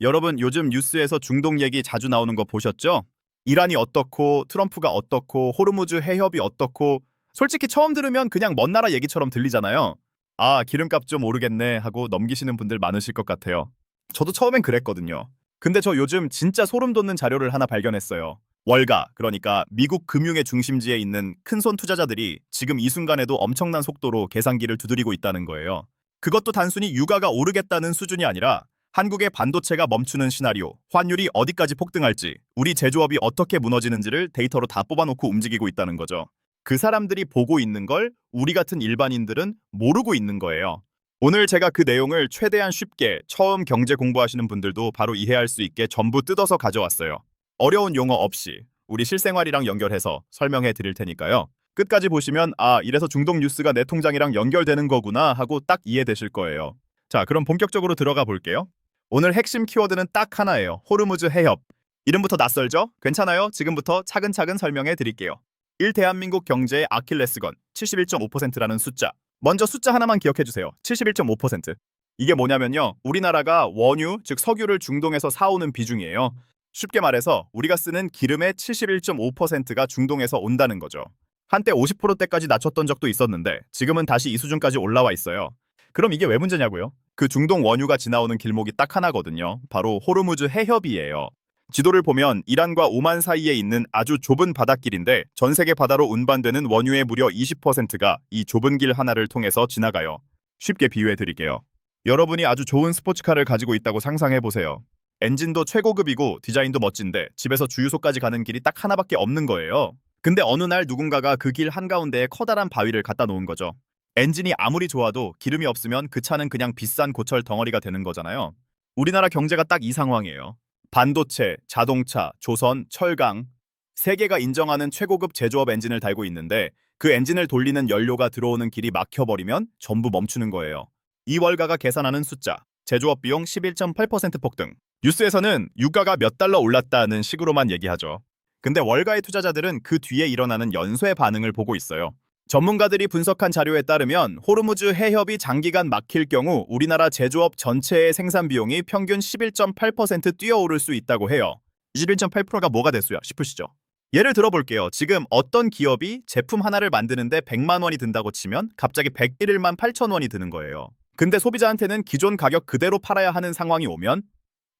여러분 요즘 뉴스에서 중동 얘기 자주 나오는 거 보셨죠? 이란이 어떻고 트럼프가 어떻고 호르무즈 해협이 어떻고 솔직히 처음 들으면 그냥 먼 나라 얘기처럼 들리잖아요. 아, 기름값 좀 오르겠네 하고 넘기시는 분들 많으실 것 같아요. 저도 처음엔 그랬거든요. 근데 저 요즘 진짜 소름 돋는 자료를 하나 발견했어요. 월가, 그러니까 미국 금융의 중심지에 있는 큰손 투자자들이 지금 이 순간에도 엄청난 속도로 계산기를 두드리고 있다는 거예요. 그것도 단순히 유가가 오르겠다는 수준이 아니라 한국의 반도체가 멈추는 시나리오, 환율이 어디까지 폭등할지, 우리 제조업이 어떻게 무너지는지를 데이터로 다 뽑아놓고 움직이고 있다는 거죠. 그 사람들이 보고 있는 걸 우리 같은 일반인들은 모르고 있는 거예요. 오늘 제가 그 내용을 최대한 쉽게 처음 경제 공부하시는 분들도 바로 이해할 수 있게 전부 뜯어서 가져왔어요. 어려운 용어 없이 우리 실생활이랑 연결해서 설명해 드릴 테니까요. 끝까지 보시면 아, 이래서 중동 뉴스가 내 통장이랑 연결되는 거구나 하고 딱 이해되실 거예요. 자, 그럼 본격적으로 들어가 볼게요. 오늘 핵심 키워드는 딱 하나예요. 호르무즈 해협. 이름부터 낯설죠? 괜찮아요. 지금부터 차근차근 설명해 드릴게요. 1. 대한민국 경제의 아킬레스건 71.5%라는 숫자. 먼저 숫자 하나만 기억해 주세요. 71.5%. 이게 뭐냐면요. 우리나라가 원유, 즉 석유를 중동에서 사오는 비중이에요. 쉽게 말해서 우리가 쓰는 기름의 71.5%가 중동에서 온다는 거죠. 한때 50%대까지 낮췄던 적도 있었는데 지금은 다시 이 수준까지 올라와 있어요. 그럼 이게 왜 문제냐고요? 그 중동 원유가 지나오는 길목이 딱 하나거든요. 바로 호르무즈 해협이에요. 지도를 보면 이란과 오만 사이에 있는 아주 좁은 바닷길인데 전 세계 바다로 운반되는 원유의 무려 20%가 이 좁은 길 하나를 통해서 지나가요. 쉽게 비유해 드릴게요. 여러분이 아주 좋은 스포츠카를 가지고 있다고 상상해 보세요. 엔진도 최고급이고 디자인도 멋진데 집에서 주유소까지 가는 길이 딱 하나밖에 없는 거예요. 근데 어느 날 누군가가 그 길 한가운데에 커다란 바위를 갖다 놓은 거죠. 엔진이 아무리 좋아도 기름이 없으면 그 차는 그냥 비싼 고철 덩어리가 되는 거잖아요. 우리나라 경제가 딱 이 상황이에요. 반도체, 자동차, 조선, 철강, 세계가 인정하는 최고급 제조업 엔진을 달고 있는데 그 엔진을 돌리는 연료가 들어오는 길이 막혀버리면 전부 멈추는 거예요. 이 월가가 계산하는 숫자, 제조업 비용 11.8% 폭등. 뉴스에서는 유가가 몇 달러 올랐다는 식으로만 얘기하죠. 근데 월가의 투자자들은 그 뒤에 일어나는 연쇄 반응을 보고 있어요. 전문가들이 분석한 자료에 따르면 호르무즈 해협이 장기간 막힐 경우 우리나라 제조업 전체의 생산 비용이 평균 11.8% 뛰어오를 수 있다고 해요. 21.8%가 뭐가 됐어요 싶으시죠? 예를 들어볼게요. 지금 어떤 기업이 제품 하나를 만드는데 100만 원이 든다고 치면 갑자기 101만 8천 원이 드는 거예요. 근데 소비자한테는 기존 가격 그대로 팔아야 하는 상황이 오면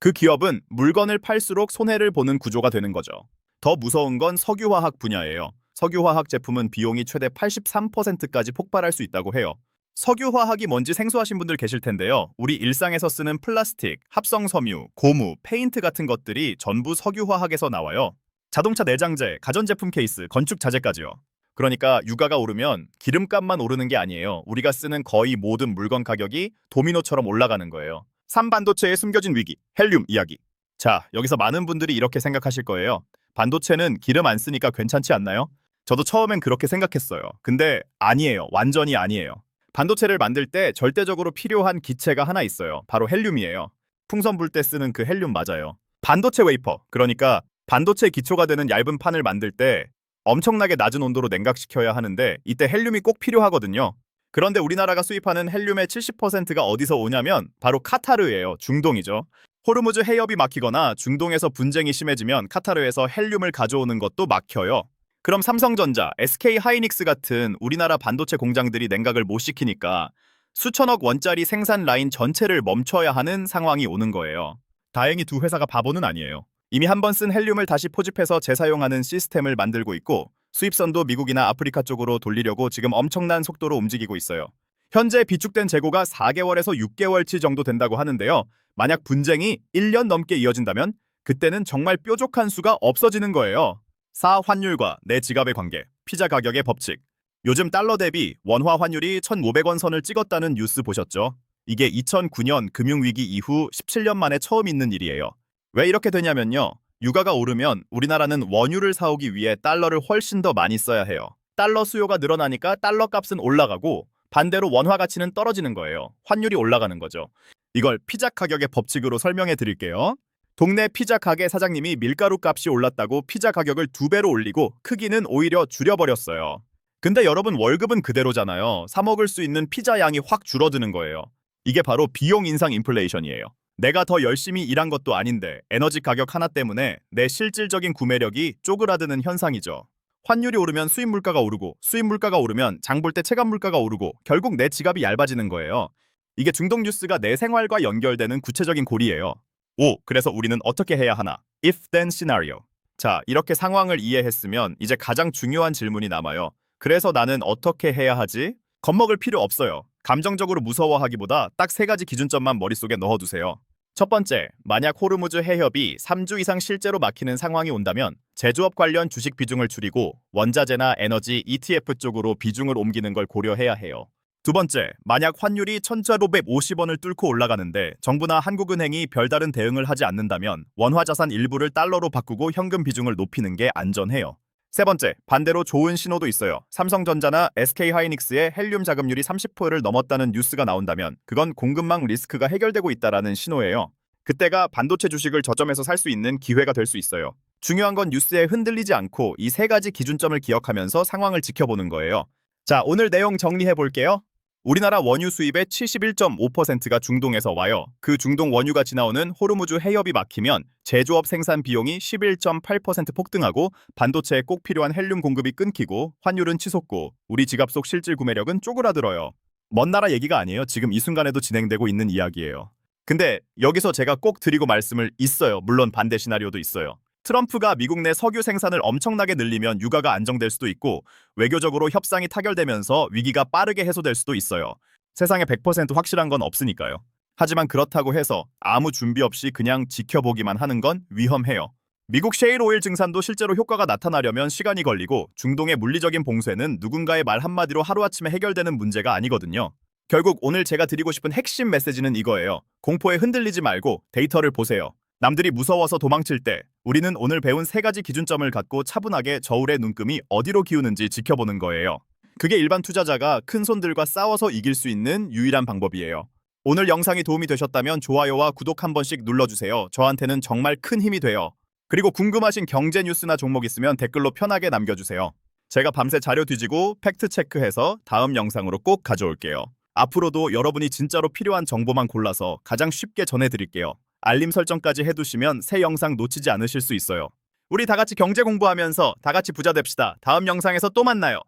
그 기업은 물건을 팔수록 손해를 보는 구조가 되는 거죠. 더 무서운 건 석유화학 분야예요. 석유화학 제품은 비용이 최대 83%까지 폭발할 수 있다고 해요. 석유화학이 뭔지 생소하신 분들 계실 텐데요. 우리 일상에서 쓰는 플라스틱, 합성섬유, 고무, 페인트 같은 것들이 전부 석유화학에서 나와요. 자동차 내장재, 가전제품 케이스, 건축 자재까지요. 그러니까 유가가 오르면 기름값만 오르는 게 아니에요. 우리가 쓰는 거의 모든 물건 가격이 도미노처럼 올라가는 거예요. 3반도체의 숨겨진 위기, 헬륨 이야기. 자, 여기서 많은 분들이 이렇게 생각하실 거예요. 반도체는 기름 안 쓰니까 괜찮지 않나요? 저도 처음엔 그렇게 생각했어요. 근데 아니에요. 완전히 아니에요. 반도체를 만들 때 절대적으로 필요한 기체가 하나 있어요. 바로 헬륨이에요. 풍선 불 때 쓰는 그 헬륨 맞아요. 반도체 웨이퍼, 그러니까 반도체 기초가 되는 얇은 판을 만들 때 엄청나게 낮은 온도로 냉각시켜야 하는데 이때 헬륨이 꼭 필요하거든요. 그런데 우리나라가 수입하는 헬륨의 70%가 어디서 오냐면 바로 카타르예요. 중동이죠. 호르무즈 해협이 막히거나 중동에서 분쟁이 심해지면 카타르에서 헬륨을 가져오는 것도 막혀요. 그럼 삼성전자, SK하이닉스 같은 우리나라 반도체 공장들이 냉각을 못 시키니까 수천억 원짜리 생산 라인 전체를 멈춰야 하는 상황이 오는 거예요. 다행히 두 회사가 바보는 아니에요. 이미 한 번 쓴 헬륨을 다시 포집해서 재사용하는 시스템을 만들고 있고 수입선도 미국이나 아프리카 쪽으로 돌리려고 지금 엄청난 속도로 움직이고 있어요. 현재 비축된 재고가 4개월에서 6개월치 정도 된다고 하는데요. 만약 분쟁이 1년 넘게 이어진다면 그때는 정말 뾰족한 수가 없어지는 거예요. 4. 환율과 내 지갑의 관계, 피자 가격의 법칙. 요즘 달러 대비 원화 환율이 1,500원 선을 찍었다는 뉴스 보셨죠? 이게 2009년 금융위기 이후 17년 만에 처음 있는 일이에요. 왜 이렇게 되냐면요. 유가가 오르면 우리나라는 원유를 사오기 위해 달러를 훨씬 더 많이 써야 해요. 달러 수요가 늘어나니까 달러 값은 올라가고 반대로 원화 가치는 떨어지는 거예요. 환율이 올라가는 거죠. 이걸 피자 가격의 법칙으로 설명해 드릴게요. 동네 피자 가게 사장님이 밀가루 값이 올랐다고 피자 가격을 2배로 올리고 크기는 오히려 줄여버렸어요. 근데 여러분 월급은 그대로잖아요. 사 먹을 수 있는 피자 양이 확 줄어드는 거예요. 이게 바로 비용 인상 인플레이션이에요. 내가 더 열심히 일한 것도 아닌데 에너지 가격 하나 때문에 내 실질적인 구매력이 쪼그라드는 현상이죠. 환율이 오르면 수입 물가가 오르고 수입 물가가 오르면 장볼 때 체감 물가가 오르고 결국 내 지갑이 얇아지는 거예요. 이게 중동 뉴스가 내 생활과 연결되는 구체적인 고리예요. 오, 그래서 우리는 어떻게 해야 하나? If then scenario. 자, 이렇게 상황을 이해했으면 이제 가장 중요한 질문이 남아요. 그래서 나는 어떻게 해야 하지? 겁먹을 필요 없어요. 감정적으로 무서워하기보다 딱 세 가지 기준점만 머릿속에 넣어두세요. 첫 번째, 만약 호르무즈 해협이 3주 이상 실제로 막히는 상황이 온다면 제조업 관련 주식 비중을 줄이고 원자재나 에너지 ETF 쪽으로 비중을 옮기는 걸 고려해야 해요. 두 번째, 만약 환율이 1,550원을 뚫고 올라가는데 정부나 한국은행이 별다른 대응을 하지 않는다면 원화자산 일부를 달러로 바꾸고 현금 비중을 높이는 게 안전해요. 세 번째, 반대로 좋은 신호도 있어요. 삼성전자나 SK하이닉스의 헬륨 자금률이 30%를 넘었다는 뉴스가 나온다면 그건 공급망 리스크가 해결되고 있다라는 신호예요. 그때가 반도체 주식을 저점에서 살 수 있는 기회가 될 수 있어요. 중요한 건 뉴스에 흔들리지 않고 이 세 가지 기준점을 기억하면서 상황을 지켜보는 거예요. 자, 오늘 내용 정리해 볼게요. 우리나라 원유 수입의 71.5%가 중동에서 와요. 그 중동 원유가 지나오는 호르무즈 해협이 막히면 제조업 생산 비용이 11.8% 폭등하고 반도체에 꼭 필요한 헬륨 공급이 끊기고 환율은 치솟고 우리 지갑 속 실질 구매력은 쪼그라들어요. 먼 나라 얘기가 아니에요. 지금 이 순간에도 진행되고 있는 이야기예요. 근데 여기서 제가 꼭 드리고 말씀을 있어요. 물론 반대 시나리오도 있어요. 트럼프가 미국 내 석유 생산을 엄청나게 늘리면 유가가 안정될 수도 있고 외교적으로 협상이 타결되면서 위기가 빠르게 해소될 수도 있어요. 세상에 100% 확실한 건 없으니까요. 하지만 그렇다고 해서 아무 준비 없이 그냥 지켜보기만 하는 건 위험해요. 미국 셰일 오일 증산도 실제로 효과가 나타나려면 시간이 걸리고 중동의 물리적인 봉쇄는 누군가의 말 한마디로 하루아침에 해결되는 문제가 아니거든요. 결국 오늘 제가 드리고 싶은 핵심 메시지는 이거예요. 공포에 흔들리지 말고 데이터를 보세요. 남들이 무서워서 도망칠 때 우리는 오늘 배운 세 가지 기준점을 갖고 차분하게 저울의 눈금이 어디로 기우는지 지켜보는 거예요. 그게 일반 투자자가 큰 손들과 싸워서 이길 수 있는 유일한 방법이에요. 오늘 영상이 도움이 되셨다면 좋아요와 구독 한 번씩 눌러주세요. 저한테는 정말 큰 힘이 돼요. 그리고 궁금하신 경제 뉴스나 종목 있으면 댓글로 편하게 남겨주세요. 제가 밤새 자료 뒤지고 팩트 체크해서 다음 영상으로 꼭 가져올게요. 앞으로도 여러분이 진짜로 필요한 정보만 골라서 가장 쉽게 전해드릴게요. 알림 설정까지 해두시면 새 영상 놓치지 않으실 수 있어요. 우리 다 같이 경제 공부하면서 다 같이 부자 됩시다. 다음 영상에서 또 만나요.